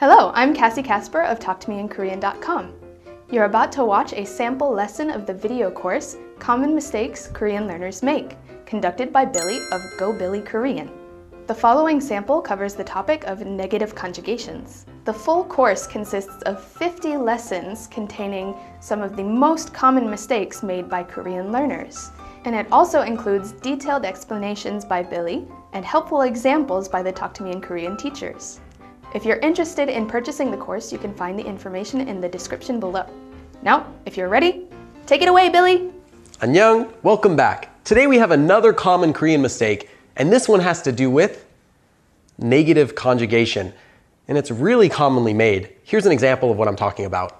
Hello, I'm Cassie Casper of TalkToMeInKorean.com. You're about to watch a sample lesson of the video course, Common Mistakes Korean Learners Make, conducted by Billy of Go Billy Korean. The following sample covers the topic of negative conjugations. The full course consists of 50 lessons containing some of the most common mistakes made by Korean learners. And it also includes detailed explanations by Billy and helpful examples by the Talk to Me in Korean teachers. If you're interested in purchasing the course, you can find the information in the description below. Now, if you're ready, take it away, Billy! 안녕, welcome back. Today we have another common Korean mistake, and this one has to do with negative conjugation. And it's really commonly made. Here's an example of what I'm talking about.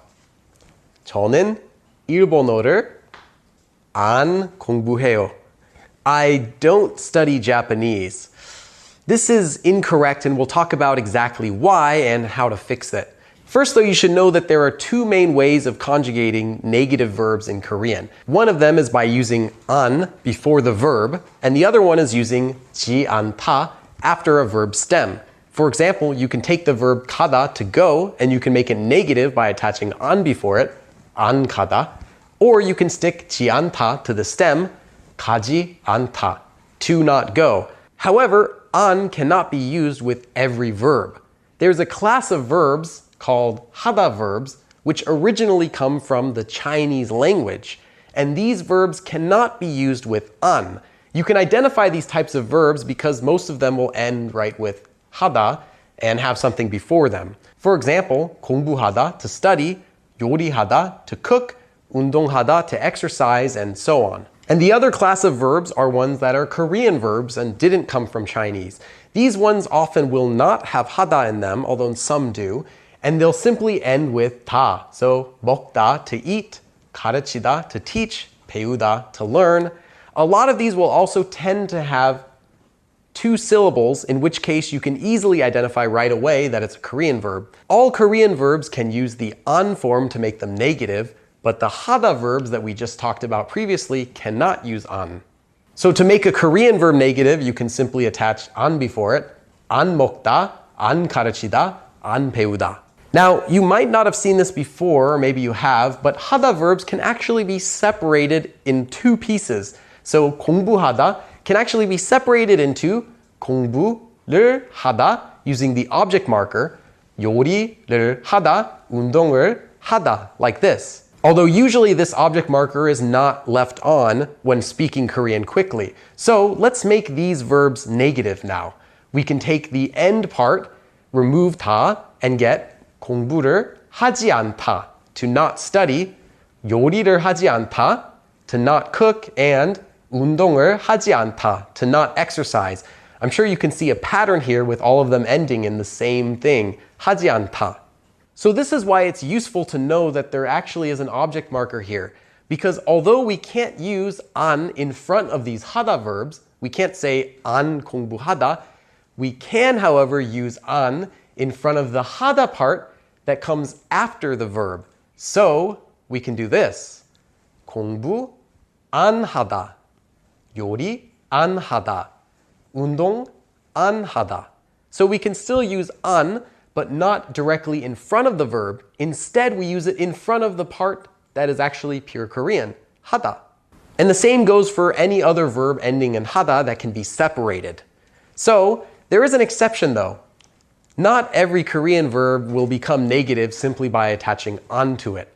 저는 일본어를 안 공부해요. I don't study Japanese. This is incorrect, and we'll talk about exactly why and how to fix it. First, though, you should know that there are two main ways of conjugating negative verbs in Korean. One of them is by using an before the verb, and the other one is using 지 않다 after a verb stem. For example, you can take the verb 가다 to go, and you can make it negative by attaching an before it, 안 가다. Or you can stick 지 않다 to the stem, 가지 않다, to not go. However, an cannot be used with every verb. There's a class of verbs called 하다 verbs, which originally come from the Chinese language. And these verbs cannot be used with an. You can identify these types of verbs because most of them will end right with 하다 and have something before them. For example, 공부하다 to study, 요리하다 to cook, 운동하다 to exercise, and so on. And the other class of verbs are ones that are Korean verbs and didn't come from Chinese. These ones often will not have 하다 in them, although some do, and they'll simply end with 다. So 먹다 to eat, 가르치다 to teach, 배우다 to learn. A lot of these will also tend to have two syllables, in which case you can easily identify right away that it's a Korean verb. All Korean verbs can use the an form to make them negative, but the 하다 verbs that we just talked about previously cannot use an. So to make a Korean verb negative, you can simply attach an before it. 안 먹다, 안 가르치다, 안 배우다. Now, you might not have seen this before, or maybe you have, but 하다 verbs can actually be separated in two pieces. So 공부하다 can actually be separated into 공부를 하다 using the object marker, 요리를 하다, 운동을 하다, like this. Although usually this object marker is not left on when speaking Korean quickly. So let's make these verbs negative now. We can take the end part, remove 다, and get 공부를 하지 않다, to not study, 요리를 하지 않다, to not cook, and 운동을 하지 않다, to not exercise. I'm sure you can see a pattern here with all of them ending in the same thing, 하지 않다. So this is why it's useful to know that there actually is an object marker here. Because although we can't use an in front of these 하다 verbs, we can't say 안 공부하다, we can, however, use an in front of the 하다 part that comes after the verb. So we can do this. 공부 안 하다, 요리 안 하다, 운동 안 하다. So we can still use an, but not directly in front of the verb. Instead, we use it in front of the part that is actually pure Korean, 하다. And the same goes for any other verb ending in 하다 that can be separated. So there is an exception though. Not every Korean verb will become negative simply by attaching an to it.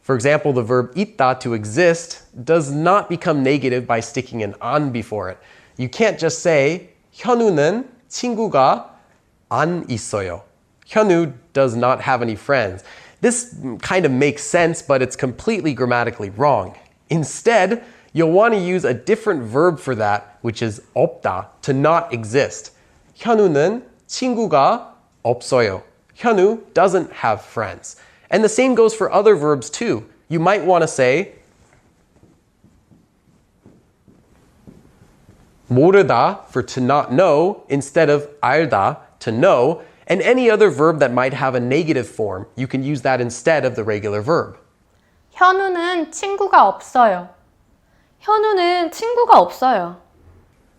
For example, the verb 있다, to exist, does not become negative by sticking an an before it. You can't just say 현우는 친구가 안 있어요. 현우 does not have any friends. This kind of makes sense, but it's completely grammatically wrong. Instead, you'll want to use a different verb for that, which is 없다, to not exist. 현우는 친구가 없어요. 현우 doesn't have friends. And the same goes for other verbs too. You might want to say 모르다 for to not know instead of 알다, to know. And any other verb that might have a negative form, you can use that instead of the regular verb. 현우는 친구가 없어요. 현우는 친구가 없어요.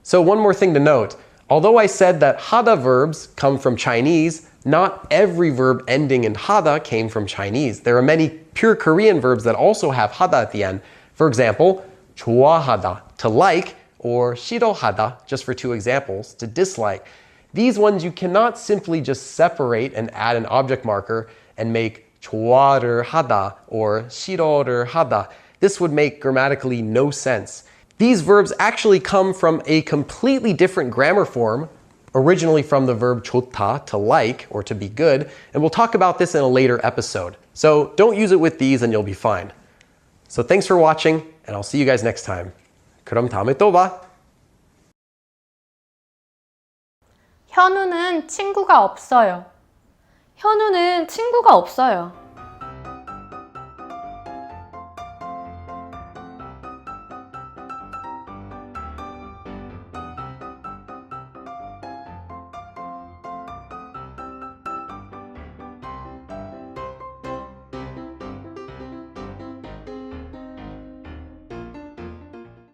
So one more thing to note. Although I said that 하다 verbs come from Chinese, Not every verb ending in hada came from Chinese. There are many pure Korean verbs that also have hada at the end. For example, 좋아하다, to like, or 싫어하다, just for two examples, to dislike. These ones you cannot simply just separate and add an object marker and make 좋아를 하다 or 싫어를 하다. This would make grammatically no sense. These verbs actually come from a completely different grammar form, originally from the verb 좋다, to like or to be good, and we'll talk about this in a later episode. So don't use it with these and you'll be fine. So thanks for watching, and I'll see you guys next time. 그럼 다음에 또 봐. 현우는 친구가 없어요. 현우는 친구가 없어요.